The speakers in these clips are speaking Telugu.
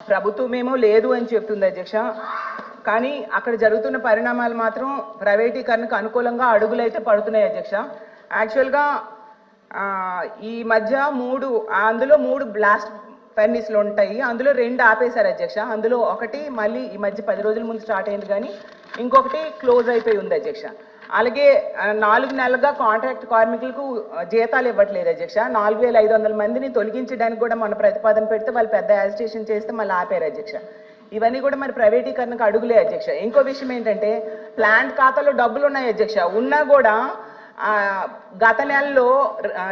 ప్రభుత్వమేమో లేదు అని చెప్తుంది అధ్యక్ష. కానీ అక్కడ జరుగుతున్న పరిణామాలు మాత్రం ప్రైవేటీకరణకు అనుకూలంగా అడుగులైతే పడుతున్నాయి అధ్యక్ష. యాక్చువల్గా ఈ మధ్య అందులో మూడు బ్లాస్ట్ ఫర్నిస్లు ఉంటాయి. అందులో 2 ఆపేశారు అధ్యక్ష. అందులో ఒకటి మళ్ళీ ఈ మధ్య 10 రోజుల ముందు స్టార్ట్ అయింది, కానీ ఇంకొకటి క్లోజ్ అయిపోయి ఉంది అధ్యక్ష. అలాగే 4 నెలలుగా కాంట్రాక్ట్ కార్మికులకు జీతాలు ఇవ్వట్లేదు అధ్యక్ష. 4500 మందిని తొలగించడానికి కూడా మన ప్రతిపాదన పెడితే వాళ్ళు పెద్ద యాజిటేషన్ చేస్తే మళ్ళీ ఆపారు అధ్యక్ష. ఇవన్నీ కూడా మరి ప్రైవేటీకరణకు అడుగులే అధ్యక్ష. ఇంకో విషయం ఏంటంటే ప్లాంట్ ఖాతాలో డబ్బులు ఉన్నాయి అధ్యక్ష. ఉన్నా కూడా గత నెలలో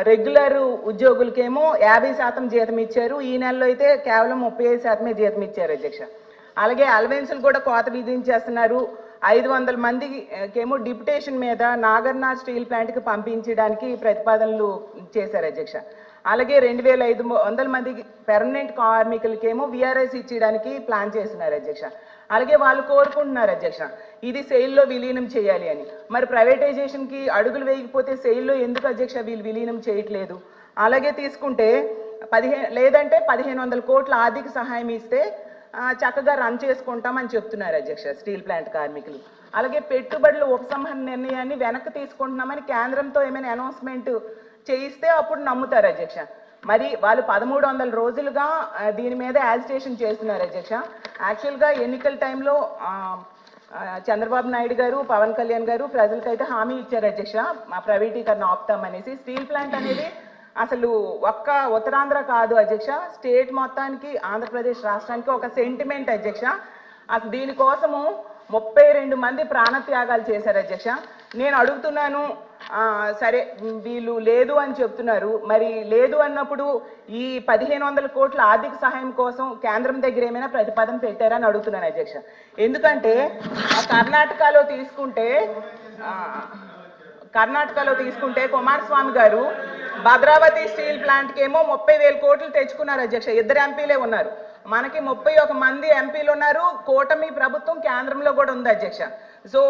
రెగ్యులర్ ఉద్యోగులకేమో 50% జీతం ఇచ్చారు. ఈ నెలలో అయితే కేవలం 35% జీతం ఇచ్చారు అధ్యక్ష. అలాగే అలవెన్సులు కూడా కోత విధించేస్తున్నారు. 500 మందికేమో డిప్యుటేషన్ మీద నాగర్నార్ స్టీల్ ప్లాంట్కి పంపించడానికి ప్రతిపాదనలు చేశారు అధ్యక్ష. అలాగే 2500 మందికి పెర్మనెంట్ కార్మికులకేమో విఆర్ఎస్ ఇచ్చడానికి ప్లాన్ చేస్తున్నారు అధ్యక్ష. అలాగే వాళ్ళు కోరుకుంటున్నారు అధ్యక్ష ఇది సెయిల్లో విలీనం చేయాలి అని. మరి ప్రైవేటైజేషన్కి అడుగులు వేయకపోతే సెయిల్లో ఎందుకు అధ్యక్ష వీళ్ళు విలీనం చేయట్లేదు? అలాగే తీసుకుంటే 1500 కోట్ల ఆర్థిక సహాయం ఇస్తే చక్కగా రన్ చేసుకుంటామని చెప్తున్నారు అధ్యక్ష స్టీల్ ప్లాంట్ కార్మికులు. అలాగే పెట్టుబడుల ఉపసంహరణ నిర్ణయాన్ని వెనక్కి తీసుకుంటున్నామని కేంద్రంతో ఏమైనా అనౌన్స్మెంట్ చేయిస్తే అప్పుడు నమ్ముతారు అధ్యక్ష. మరి వాళ్ళు 1300 రోజులుగా దీని మీద యాజిటేషన్ చేస్తున్నారు అధ్యక్ష. యాక్చువల్గా ఎన్నికల టైంలో చంద్రబాబు నాయుడు గారు, పవన్ కళ్యాణ్ గారు ప్రజలకైతే హామీ ఇచ్చారు అధ్యక్ష మా ప్రైవేటీకరణ ఆపుతామనేసి. స్టీల్ ప్లాంట్ అనేది అసలు ఒక్క ఉత్తరాంధ్ర కాదు అధ్యక్ష, స్టేట్ మొత్తానికి ఆంధ్రప్రదేశ్ రాష్ట్రానికి ఒక సెంటిమెంట్ అధ్యక్ష. అసలు దీనికోసము 32 మంది ప్రాణత్యాగాలు చేశారు అధ్యక్ష. నేను అడుగుతున్నాను, సరే వీళ్ళు లేదు అని చెప్తున్నారు, మరి లేదు అన్నప్పుడు ఈ 1500 కోట్ల ఆర్థిక సహాయం కోసం కేంద్రం దగ్గర ఏమైనా ప్రతిపాదన పెట్టారని అడుగుతున్నాను అధ్యక్ష. ఎందుకంటే కర్ణాటకలో తీసుకుంటే కుమారస్వామి గారు భద్రావతి స్టీల్ ప్లాంట్కి ఏమో 30,000 కోట్లు తెచ్చుకున్నారు అధ్యక్ష. 2 ఎంపీలే ఉన్నారు. మనకి 31 మంది ఎంపీలు ఉన్నారు. కూటమి ప్రభుత్వం కేంద్రంలో కూడా ఉంది అధ్యక్ష. సో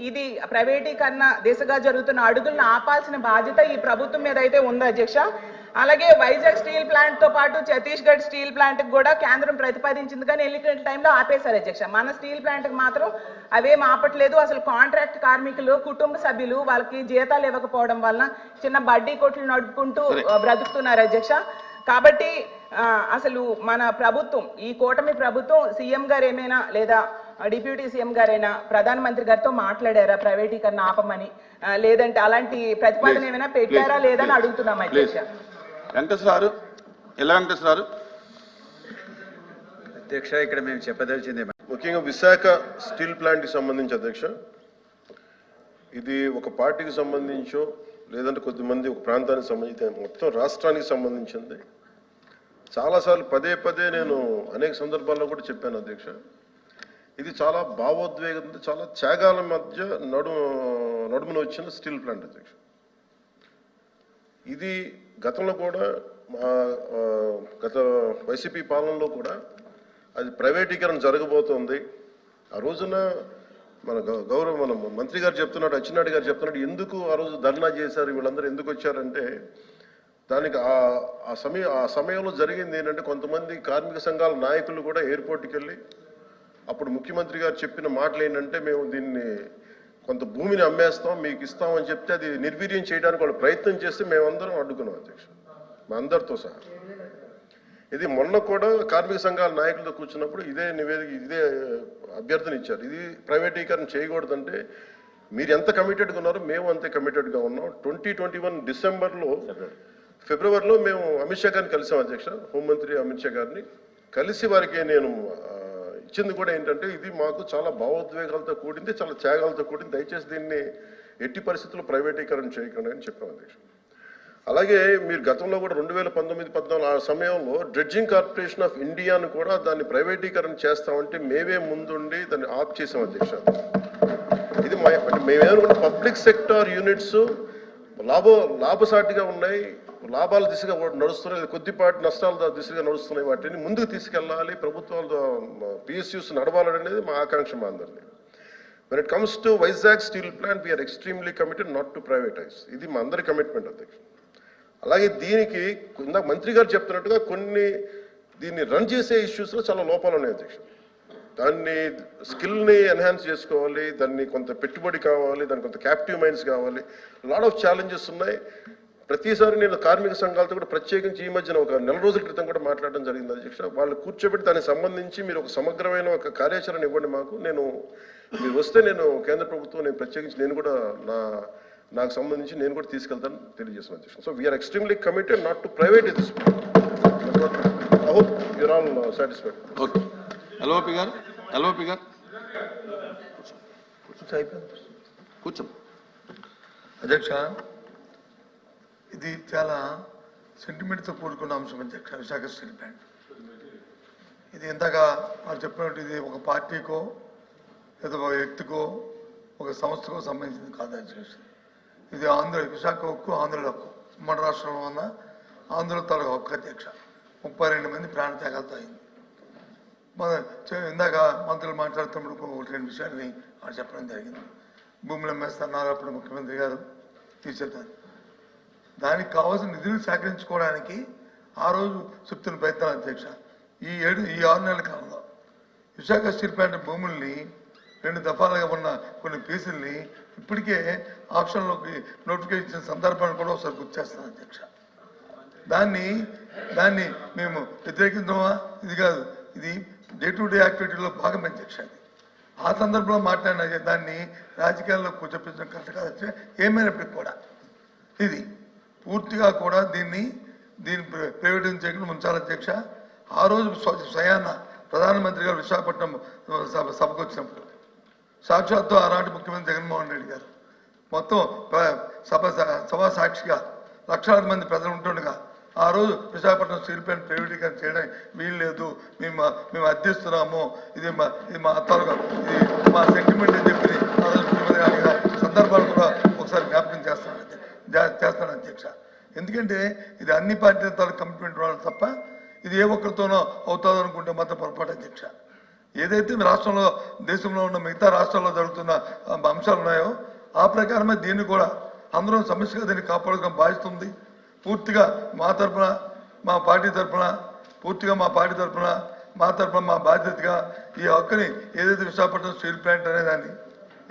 ఇది ప్రైవేటీకరణ దిశగా జరుగుతున్న అడుగులను ఆపాల్సిన బాధ్యత ఈ ప్రభుత్వం మీద అయితే ఉంది అధ్యక్ష. అలాగే వైజాగ్ స్టీల్ ప్లాంట్తో పాటు ఛత్తీస్గఢ్ స్టీల్ ప్లాంట్కి కూడా కేంద్రం ప్రతిపాదించింది, కానీ ఎన్నికల టైంలో ఆపేశారు అధ్యక్ష. మన స్టీల్ ప్లాంట్కి మాత్రం అవేం ఆపట్లేదు. అసలు కాంట్రాక్ట్ కార్మికులు కుటుంబ సభ్యులు వాళ్ళకి జీతాలు ఇవ్వకపోవడం వలన చిన్న బడ్డీ కొట్లు నడుపుకుంటూ బ్రతుకుతున్నారు అధ్యక్ష. కాబట్టి అసలు మన ప్రభుత్వం, ఈ కూటమి ప్రభుత్వం, సీఎం గారు ఏమైనా లేదా డిప్యూటీ సీఎం గారైనా ప్రధానమంత్రి గారితో మాట్లాడారా ప్రైవేటీకరణ ఆపమని? లేదంటే అలాంటి ప్రతిపాదన ఏమైనా పెట్టారా లేదని అడుగుతున్నాం అధ్యక్ష. అధ్యక్ష, ఇక్కడ మేము చెప్పదలిచింది ముఖ్యంగా విశాఖ స్టీల్ ప్లాంట్కి సంబంధించి అధ్యక్ష, ఇది ఒక పార్టీకి సంబంధించో లేదంటే కొద్దిమంది ఒక ప్రాంతానికి సంబంధించి మొత్తం రాష్ట్రానికి సంబంధించింది. చాలాసార్లు పదే నేను అనేక సందర్భాల్లో కూడా చెప్పాను అధ్యక్ష. ఇది చాలా భావోద్వేగంతో చాలా త్యాగాల మధ్య నడుమున వచ్చిన స్టీల్ ప్లాంట్ అధ్యక్ష. ఇది గతంలో కూడా గత వైసీపీ పాలనలో కూడా అది ప్రైవేటీకరణ జరగబోతోంది. ఆ రోజున మన మంత్రి గారు చెప్తున్నాడు, అచ్చెన్నాయుడు గారు చెప్తున్నాడు, ఎందుకు ఆ రోజు ధర్నా చేశారు వీళ్ళందరూ ఎందుకు వచ్చారంటే దానికి ఆ సమయంలో జరిగింది ఏంటంటే కొంతమంది కార్మిక సంఘాల నాయకులు కూడా ఎయిర్పోర్ట్కి వెళ్ళి అప్పుడు ముఖ్యమంత్రి గారు చెప్పిన మాటలు ఏంటంటే మేము దీన్ని కొంత భూమిని అమ్మేస్తాం మీకు ఇస్తామని చెప్తే అది నిర్వీర్యం చేయడానికి వాళ్ళు ప్రయత్నం చేస్తే మేమందరం అడ్డుకున్నాం అధ్యక్ష, మా అందరితో సహా. ఇది మొన్న కూడా కార్మిక సంఘాల నాయకులతో కూర్చున్నప్పుడు ఇదే అభ్యర్థన ఇచ్చారు. ఇది ప్రైవేటీకరణ చేయకూడదంటే మీరు ఎంత కమిటెడ్గా ఉన్నారో మేము అంతే కమిటెడ్గా ఉన్నాం. 2021 ఫిబ్రవరిలో మేము అమిత్ షా గారిని కలిసాం అధ్యక్ష. హోంమంత్రి అమిత్ షా గారిని కలిసి వారికి నేను ఇచ్చింది కూడా ఏంటంటే ఇది మాకు చాలా భావోద్వేగాలతో కూడింది, చాలా త్యాగాలతో కూడింది, దయచేసి దీన్ని ఎట్టి పరిస్థితుల్లో ప్రైవేటీకరణ చేయకండి అని చెప్పాం అధ్యక్ష. అలాగే మీరు గతంలో కూడా 2019-14 ఆ సమయంలో డ్రెడ్జింగ్ కార్పొరేషన్ ఆఫ్ ఇండియాను కూడా దాన్ని ప్రైవేటీకరణ చేస్తామంటే మేమే ముందుండి దాన్ని ఆప్ చేసాం అధ్యక్ష. ఇది మేమేమనుకుంటే పబ్లిక్ సెక్టార్ యూనిట్స్ లాభసాటిగా ఉన్నాయి, లాభాల దిశగా నడుస్తున్నాయి, కొద్దిపాటి నష్టాల దిశగా నడుస్తున్నాయి, వాటిని ముందుకు తీసుకెళ్ళాలి, ప్రభుత్వాలు పిఎస్యూస్ నడవాలనేది మా ఆకాంక్ష మా అందరినీ. When it comes to Vizag steel plant, we are extremely committed not to privatize. ఇది మా అందరి కమిట్మెంట్ అధ్యక్ష. అలాగే దీనికి ఇందాక మంత్రి గారు చెప్తున్నట్టుగా కొన్ని దీన్ని రన్ చేసే ఇష్యూస్లో చాలా లోపాలు ఉన్నాయి అధ్యక్ష. దాన్ని స్కిల్ని ఎన్హాన్స్ చేసుకోవాలి, దాన్ని కొంత పెట్టుబడి కావాలి, దానికి కొంత క్యాప్టివ్ మైండ్స్ కావాలి, లాట్ ఆఫ్ ఛాలెంజెస్ ఉన్నాయి. ప్రతిసారి నేను కార్మిక సంఘాలతో కూడా ప్రత్యేకించి ఈ మధ్యన ఒక 4 రోజుల క్రితం కూడా మాట్లాడడం జరిగింది అధ్యక్ష. వాళ్ళు కూర్చోబెట్టి దానికి సంబంధించి మీరు ఒక సమగ్రమైన ఒక కార్యాచరణ ఇవ్వండి మాకు. మీరు వస్తే నేను కేంద్ర ప్రభుత్వం నేను ప్రత్యేకించి నేను కూడా నాకు సంబంధించి నేను కూడా తీసుకెళ్తాను తెలియజేస్తున్నాను అధ్యక్ష. So we are extremely committed not to private this. I hope you're all satisfied. Okay. LOP గారు కూర్చో. అధ్యక్ష, ఇది చాలా సెంటిమెంట్తో కూడుకున్న అంశం అధ్యక్ష. విశాఖ స్టీల్ ప్లాంట్ ఇది ఇందాక వారు చెప్పినట్టు ఇది ఒక పార్టీకో లేదా ఒక వ్యక్తికో ఒక సంస్థకో సంబంధించింది కాదు అధ్యక్ష. ఇది విశాఖ హక్కు, ఆంధ్రుల హక్కు. ఉమ్మడి రాష్ట్రంలో ఉన్న ఆంధ్రుల తాలూకు హక్కు అధ్యక్ష. 32 మంది ప్రాణత్యాగాలతో అయింది. ఇందాక మంత్రులు మాట్లాడుతున్నప్పుడు 1-2 విషయాన్ని వారు చెప్పడం జరిగింది. భూములు అమ్మేస్తున్నారు అప్పుడు ముఖ్యమంత్రి గారు తీసేద్దారు. దానికి కావాల్సిన నిధులు సేకరించుకోవడానికి ఆ రోజు చెప్తున్న ప్రయత్నాలు అధ్యక్ష. ఈ 6 నెలల కాలంలో విశాఖ స్టీల్ ప్లాంట్ భూముల్ని 2 దఫాలుగా ఉన్న కొన్ని పీసుల్ని ఇప్పటికే ఆప్షన్లోకి నోటిఫికేషన్ ఇచ్చిన సందర్భాన్ని కూడా ఒకసారి గుర్తు చేస్తాను అధ్యక్ష. దాన్ని మేము వ్యతిరేకించమా? ఇది కాదు, ఇది డే టు డే యాక్టివిటీలో భాగం అధ్యక్ష. ఆ సందర్భంలో మాట్లాడిన దాన్ని రాజకీయాల్లో కూర్చోపించడం కరెక్ట్ కాదు అధ్యక్ష. ఏమైనప్పటికీ కూడా ఇది పూర్తిగా కూడా దీన్ని ప్రైవేటైజ్ చేయకుండా ఉంచాలి అధ్యక్ష. ఆ రోజు స్వయాన ప్రధానమంత్రి గారు విశాఖపట్నం సభకు వచ్చినప్పుడు సాక్షాత్తు ఆనాటి ముఖ్యమంత్రి జగన్మోహన్ రెడ్డి గారు మొత్తం సభా సాక్షిగా లక్షలాది మంది ప్రజలు ఉంటుండగా ఆ రోజు విశాఖపట్నం స్టీల్ ప్లాంట్ ప్రైవేటీకరణ చేయడానికి వీలు లేదు, మేము అర్థిస్తున్నాము, ఇది మా తాలూకా ఇది మా సెంటిమెంట్ అని చెప్పి ఆ రోజు ముఖ్యమంత్రి గారి సందర్భాలు కూడా ఒకసారి జ్ఞాపకం చేస్తాను అధ్యక్ష. ఎందుకంటే ఇది అన్ని పార్టీల తాలూకు కమిట్మెంట్ వాళ్ళు తప్ప ఇది ఏ ఒక్కరితోనో అవుతుందో అనుకుంటే మాత్రం పొరపాటు అధ్యక్ష. ఏదైతే రాష్ట్రంలో దేశంలో ఉన్న మిగతా రాష్ట్రాల్లో జరుగుతున్న అంశాలు ఉన్నాయో ఆ ప్రకారమే దీన్ని కూడా అందరం సమస్యగా దీన్ని కాపాడుకోవడం బాధిస్తుంది. పూర్తిగా మా తరఫున మా పార్టీ తరఫున మా బాధ్యతగా ఈ హక్కుని ఏదైతే విశాఖపట్నం స్టీల్ ప్లాంట్ అనేదాన్ని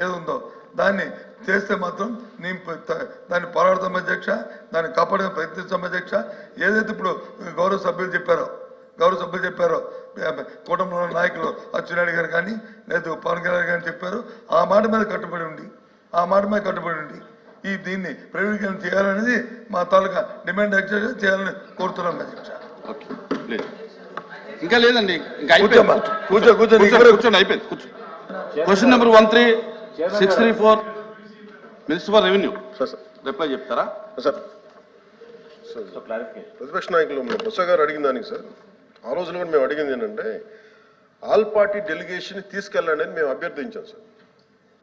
ఏదుందో దాన్ని చేస్తే మాత్రం దాన్ని పోరాడతాం అధ్యక్ష, దాన్ని కాపాడడం ప్రయత్నిస్తాం అధ్యక్ష. ఏదైతే ఇప్పుడు గౌరవ సభ్యులు చెప్పారో కూటమిలో నాయకులు అచ్చెన్నాయుడు గారు కానీ లేదా పవన్ కళ్యాణ్ గారు చెప్పారు, ఆ మాట మీద కట్టుబడి ఉండి దీన్ని ప్రైవేటీకరణ చేయాలనేది మా తాలూకా డిమాండ్ యాక్చువల్గా చేయాలని కోరుతున్నాం అధ్యక్ష. ఇంకా లేదండి, ఇంకా కూర్చోండి, అయిపోయింది. Question number 13634 minister for revenue reply చెప్తారా సార్? ప్రతిపక్ష నాయకులు బొత్స గారు అడిగిన దానికి సార్ ఆ రోజులో కూడా మేము అడిగింది ఏంటంటే ఆల్ పార్టీ డెలిగేషన్ తీసుకెళ్ళండి అని మేము అభ్యర్థించాం sir.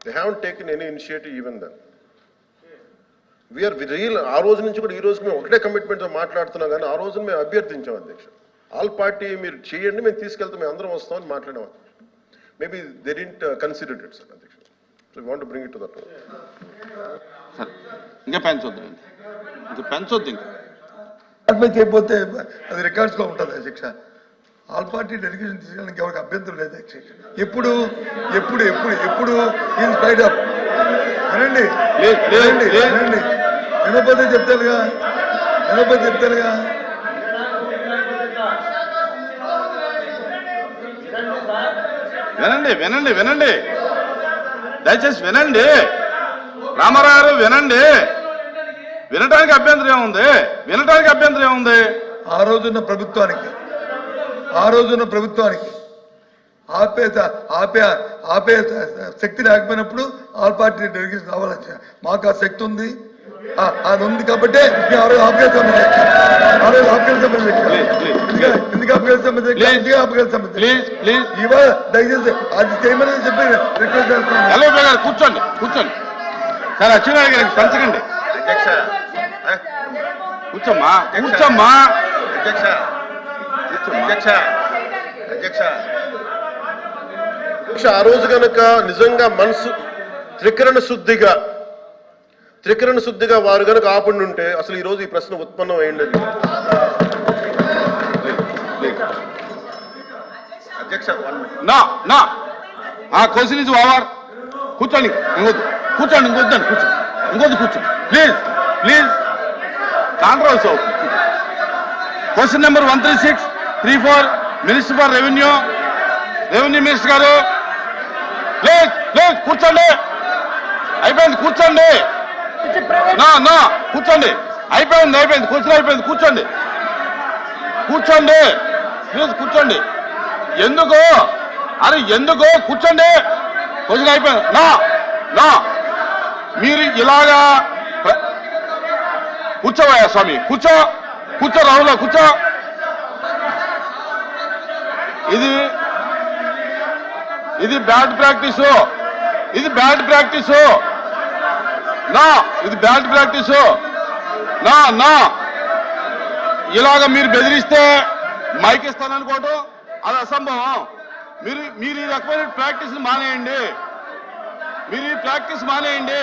They haven't taken any initiative even then. We are real ఆ రోజు నుంచి కూడా ఈ రోజు మేము ఒకటే కమిట్మెంట్తో మాట్లాడుతున్నాం కానీ ఆ రోజున మేము అభ్యర్థించాం అధ్యక్ష. ఆల్ పార్టీ మీరు చేయండి, మేము తీసుకెళ్తాం, మేము అందరం వస్తామని మాట్లాడాం. Maybe they didn't consider it sir అధ్యక్ష. So we want to bring it to that. ఇంకా పెంచొద్దు ఇంకా చేయకపోతే అది రికార్డ్స్ లో ఉంటుంది అధ్యక్ష. ఆల్ పార్టీ డెలిగేషన్ తీసుకెళ్ళడానికి ఎవరికి అభ్యంతరం లేదు అధ్యక్ష. ఎప్పుడు ఇన్ స్పైట్ ఆఫ్ వినండి వినకపోతే చెప్తారుగా వినండి దయచేసి వినండి. రామారావు గారు వినండి. వినటానికి అభ్యంతరం ఏముంది? ఆ రోజున్న ప్రభుత్వానికి ఆపే శక్తి లేకపోయినప్పుడు ఆల్ పార్టీ డెలిగేషన్ రావాలని మాకు ఆ శక్తి ఉంది. అది ఉంది కాబట్టి ఎందుకు ఇవాళ దయచేసి అది చేయమని చెప్పి రిక్వెస్ట్ చేస్తున్నాను. కూర్చోండి సార్. అచ్చెన్నాయుడు గారికి పెంచకండి. కూర్చోమ్మా. ఆ రోజు కనుక నిజంగా మనసు త్రికరణ శుద్ధిగా వారు కనుక ఆపండి ఉంటే అసలు ఈ రోజు ఈ ప్రశ్న ఉత్పన్నం అయ్యింది. అధ్యక్ష నా నా ఆ క్వశ్చన్ ఇస్ ఓవర్. కూర్చోండి, ఇంకొద్దు కూర్చోండి, ఇంకొద్దండి కూర్చోండి, ఇంకొద్దు కూర్చోండి ప్లీజ్ ప్లీజ్. కాంట్రవర్సీ అవుతుంది. Question number 13634 minister for revenue minister గారు ప్లీజ్ ప్లీజ్ కూర్చోండి. అయిపోయింది కూర్చోండి. నా నా కూర్చోండి. అయిపోయింది క్వశ్చన్ అయిపోయింది. కూర్చోండి కూర్చోండి ప్లీజ్ కూర్చోండి. ఎందుకు అరే ఎందుకు కూర్చోండి. క్వశ్చన్ అయిపోయింది. నా నా మీరు ఇలాగా కూర్చోవయ్యా స్వామి, కూర్చో కూర్చో రాహుల్ కూర్చో. ఇది బ్యాడ్ ప్రాక్టీసు, ఇది బ్యాడ్ ప్రాక్టీసు. నా ఇది బ్యాడ్ ప్రాక్టీసు. నా నా ఇలాగ మీరు బెదిరిస్తే మైక్ ఇస్తాననుకోవటం అది అసంభవం. మీరు ఈ రకమైన ప్రాక్టీస్ మానేయండి. మీరు ఈ ప్రాక్టీస్ మానేయండి.